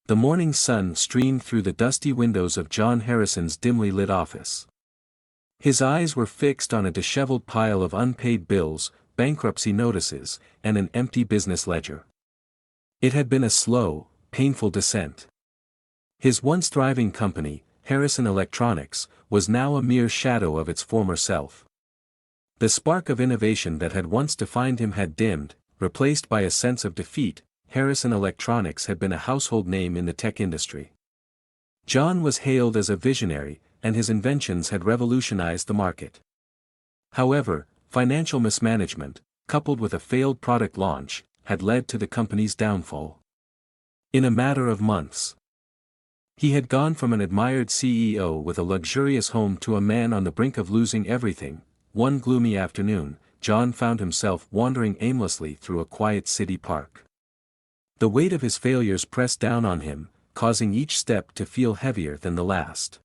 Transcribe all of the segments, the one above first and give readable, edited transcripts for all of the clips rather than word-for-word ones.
The morning sun streamed through the dusty windows of John Harrison's dimly lit office. His eyes were fixed on a disheveled pile of unpaid bills, bankruptcy notices, and an empty business ledger. It had been a slow, painful descent. His once thriving company, Harrison Electronics, was now a mere shadow of its former self. The spark of innovation that had once defined him had dimmed, replaced by a sense of defeat. Harrison Electronics had been a household name in the tech industry. John was hailed as a visionary, and his inventions had revolutionized the market. However, financial mismanagement, coupled with a failed product launch, had led to the company's downfall. In a matter of months, he had gone from an admired CEO with a luxurious home to a man on the brink of losing everything. One gloomy afternoon, John found himself wandering aimlessly through a quiet city park. The weight of his failures pressed down on him, causing each step to feel heavier than the last.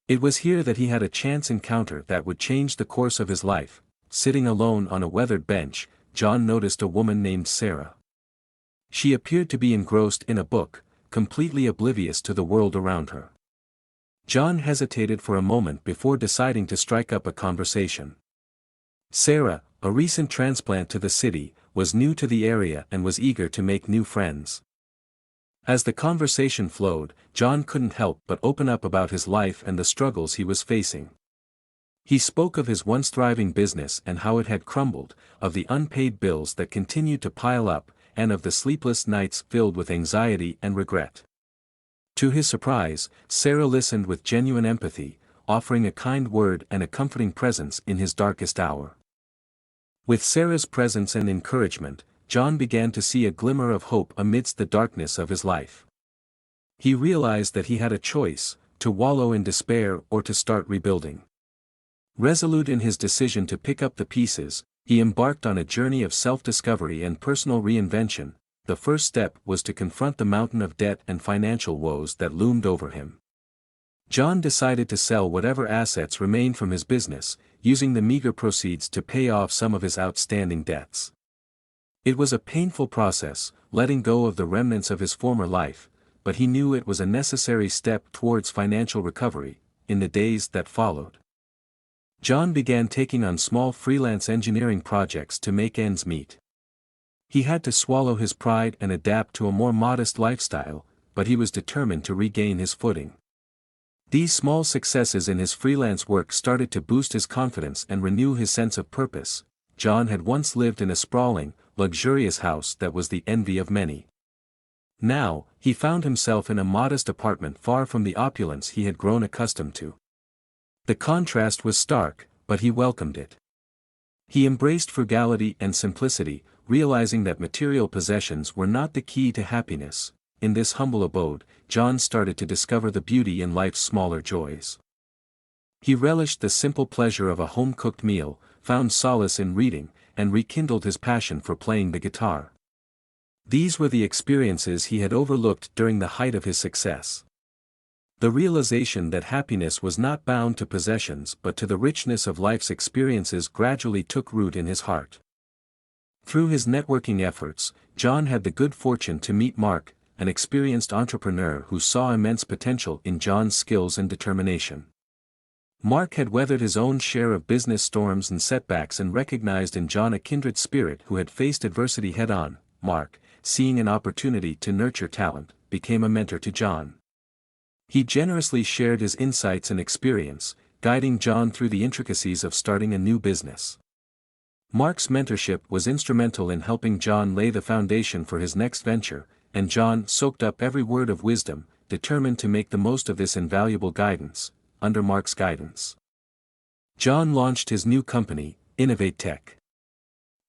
It was here that he had a chance encounter that would change the course of his life. Sitting alone on a weathered bench, John noticed a woman named Sarah. She appeared to be engrossed in a book, completely oblivious to the world around her. John hesitated for a moment before deciding to strike up a conversation. Sarah, a recent transplant to the city, was new to the area and was eager to make new friends. As the conversation flowed, John couldn't help but open up about his life and the struggles he was facing. He spoke of his once thriving business and how it had crumbled, of the unpaid bills that continued to pile up, and of the sleepless nights filled with anxiety and regret. To his surprise, Sarah listened with genuine empathy, offering a kind word and a comforting presence in his darkest hour. With Sarah's presence and encouragement, John began to see a glimmer of hope amidst the darkness of his life. He realized that he had a choice, to wallow in despair or to start rebuilding. Resolute in his decision to pick up the pieces, he embarked on a journey of self-discovery and personal reinvention. The first step was to confront the mountain of debt and financial woes that loomed over him. John decided to sell whatever assets remained from his business, using the meager proceeds to pay off some of his outstanding debts. It was a painful process, letting go of the remnants of his former life, but he knew it was a necessary step towards financial recovery. In the days that followed, John began taking on small freelance engineering projects to make ends meet. He had to swallow his pride and adapt to a more modest lifestyle, but he was determined to regain his footing. These small successes in his freelance work started to boost his confidence and renew his sense of purpose. John had once lived in a sprawling, luxurious house that was the envy of many. Now, he found himself in a modest apartment far from the opulence he had grown accustomed to. The contrast was stark, but he welcomed it. He embraced frugality and simplicity, realizing that material possessions were not the key to happiness. In this humble abode, John started to discover the beauty in life's smaller joys. He relished the simple pleasure of a home-cooked meal, found solace in reading, and rekindled his passion for playing the guitar. These were the experiences he had overlooked during the height of his success. The realization that happiness was not bound to possessions but to the richness of life's experiences gradually took root in his heart. Through his networking efforts, John had the good fortune to meet Mark, an experienced entrepreneur who saw immense potential in John's skills and determination. Mark had weathered his own share of business storms and setbacks and recognized in John a kindred spirit who had faced adversity head-on. Mark, seeing an opportunity to nurture talent, became a mentor to John. He generously shared his insights and experience, guiding John through the intricacies of starting a new business. Mark's mentorship was instrumental in helping John lay the foundation for his next venture, and John soaked up every word of wisdom, determined to make the most of this invaluable guidance. Under Mark's guidance, John launched his new company, Innovate Tech.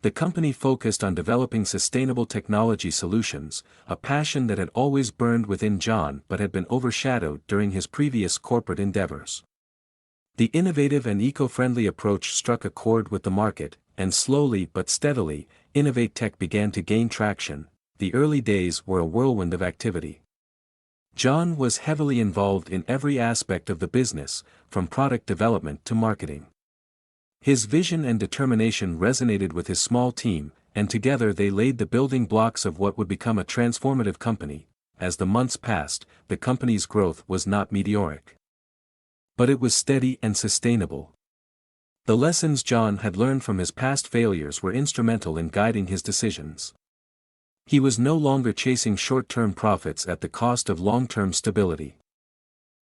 The company focused on developing sustainable technology solutions, a passion that had always burned within John but had been overshadowed during his previous corporate endeavors. The innovative and eco-friendly approach struck a chord with the market, and slowly but steadily, Innovate Tech began to gain traction. The early days were a whirlwind of activity. John was heavily involved in every aspect of the business, from product development to marketing. His vision and determination resonated with his small team, and together they laid the building blocks of what would become a transformative company. as the months passed, the company's growth was not meteoric. But it was steady and sustainable. The lessons John had learned from his past failures were instrumental in guiding his decisions. He was no longer chasing short-term profits at the cost of long-term stability.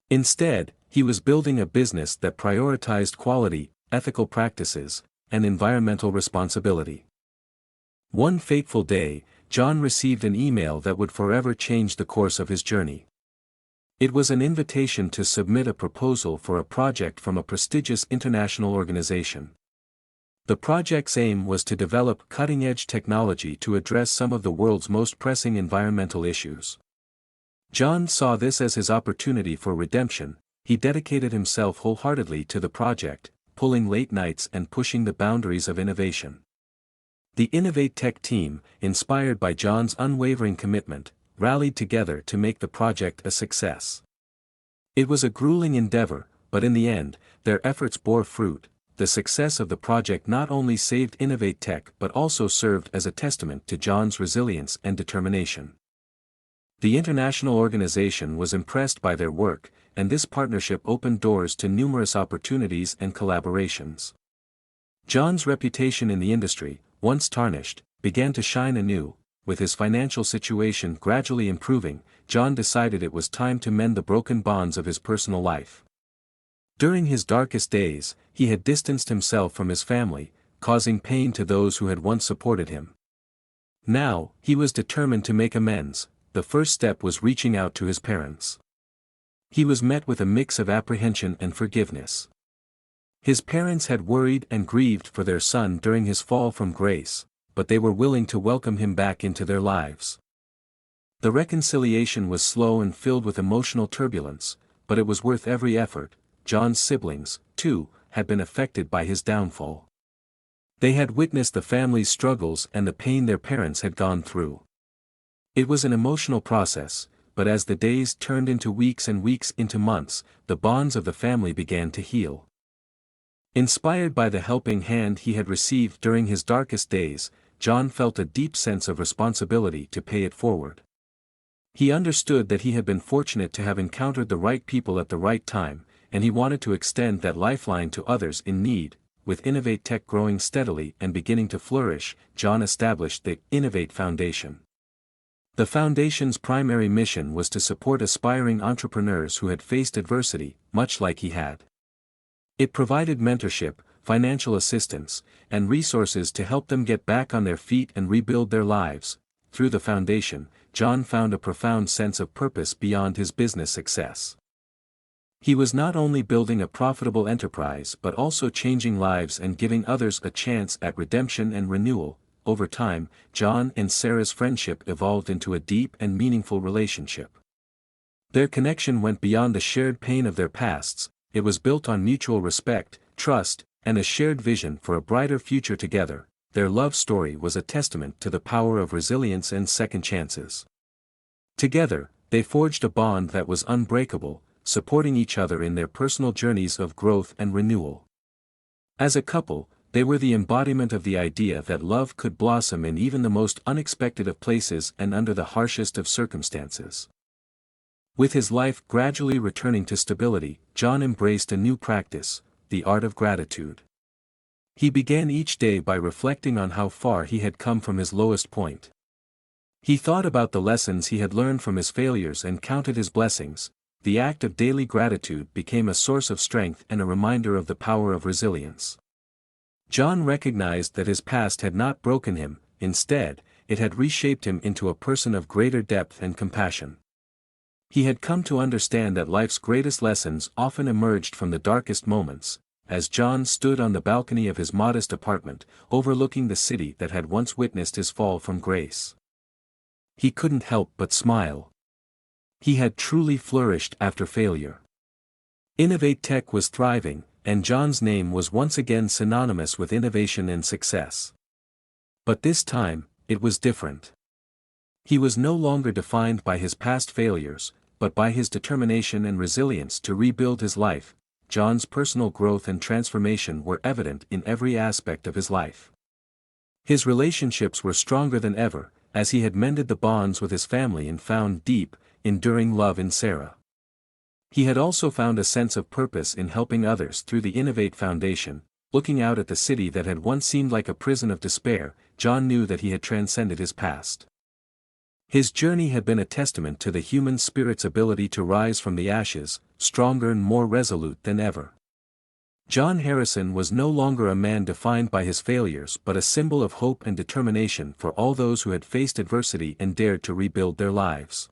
Instead, he was building a business that prioritized quality, ethical practices, and environmental responsibility. One fateful day, John received an email that would forever change the course of his journey. It was an invitation to submit a proposal for a project from a prestigious international organization. The project's aim was to develop cutting-edge technology to address some of the world's most pressing environmental issues. John saw this as his opportunity for redemption. He dedicated himself wholeheartedly to the project, pulling late nights and pushing the boundaries of innovation. The Innovate Tech team, inspired by John's unwavering commitment, rallied together to make the project a success. It was a grueling endeavor, but in the end, their efforts bore fruit. The success of the project not only saved Innovate Tech but also served as a testament to John's resilience and determination. The international organization was impressed by their work, and this partnership opened doors to numerous opportunities and collaborations. John's reputation in the industry, once tarnished, began to shine anew. With his financial situation gradually improving, John decided it was time to mend the broken bonds of his personal life. During his darkest days, he had distanced himself from his family, causing pain to those who had once supported him. Now, he was determined to make amends. The first step was reaching out to his parents. He was met with a mix of apprehension and forgiveness. His parents had worried and grieved for their son during his fall from grace, but they were willing to welcome him back into their lives. The reconciliation was slow and filled with emotional turbulence, but it was worth every effort. John's siblings, too, had been affected by his downfall. They had witnessed the family's struggles and the pain their parents had gone through. It was an emotional process, but as the days turned into weeks and weeks into months, the bonds of the family began to heal. Inspired by the helping hand he had received during his darkest days, John felt a deep sense of responsibility to pay it forward. He understood that he had been fortunate to have encountered the right people at the right time, and he wanted to extend that lifeline to others in need. With Innovate Tech growing steadily and beginning to flourish, John established the Innovate Foundation. The foundation's primary mission was to support aspiring entrepreneurs who had faced adversity, much like he had. It provided mentorship, financial assistance, and resources to help them get back on their feet and rebuild their lives. Through the foundation, John found a profound sense of purpose beyond his business success. He was not only building a profitable enterprise but also changing lives and giving others a chance at redemption and renewal. Over time, John and Sarah's friendship evolved into a deep and meaningful relationship. Their connection went beyond the shared pain of their pasts. It was built on mutual respect, trust, and a shared vision for a brighter future together. Their love story was a testament to the power of resilience and second chances. Together, they forged a bond that was unbreakable, supporting each other in their personal journeys of growth and renewal. As a couple, they were the embodiment of the idea that love could blossom in even the most unexpected of places and under the harshest of circumstances. With his life gradually returning to stability, John embraced a new practice, the art of gratitude. He began each day by reflecting on how far he had come from his lowest point. He thought about the lessons he had learned from his failures and counted his blessings. The act of daily gratitude became a source of strength and a reminder of the power of resilience. John recognized that his past had not broken him. Instead, it had reshaped him into a person of greater depth and compassion. He had come to understand that life's greatest lessons often emerged from the darkest moments. As John stood on the balcony of his modest apartment, overlooking the city that had once witnessed his fall from grace, he couldn't help but smile. He had truly flourished after failure. Innovate Tech was thriving, and John's name was once again synonymous with innovation and success. But this time, it was different. He was no longer defined by his past failures, but by his determination and resilience to rebuild his life. John's personal growth and transformation were evident in every aspect of his life. His relationships were stronger than ever, as he had mended the bonds with his family and found deep, enduring love in Sarah. He had also found a sense of purpose in helping others through the Innovate Foundation. Looking out at the city that had once seemed like a prison of despair, John knew that he had transcended his past. His journey had been a testament to the human spirit's ability to rise from the ashes, stronger and more resolute than ever. John Harrison was no longer a man defined by his failures but a symbol of hope and determination for all those who had faced adversity and dared to rebuild their lives.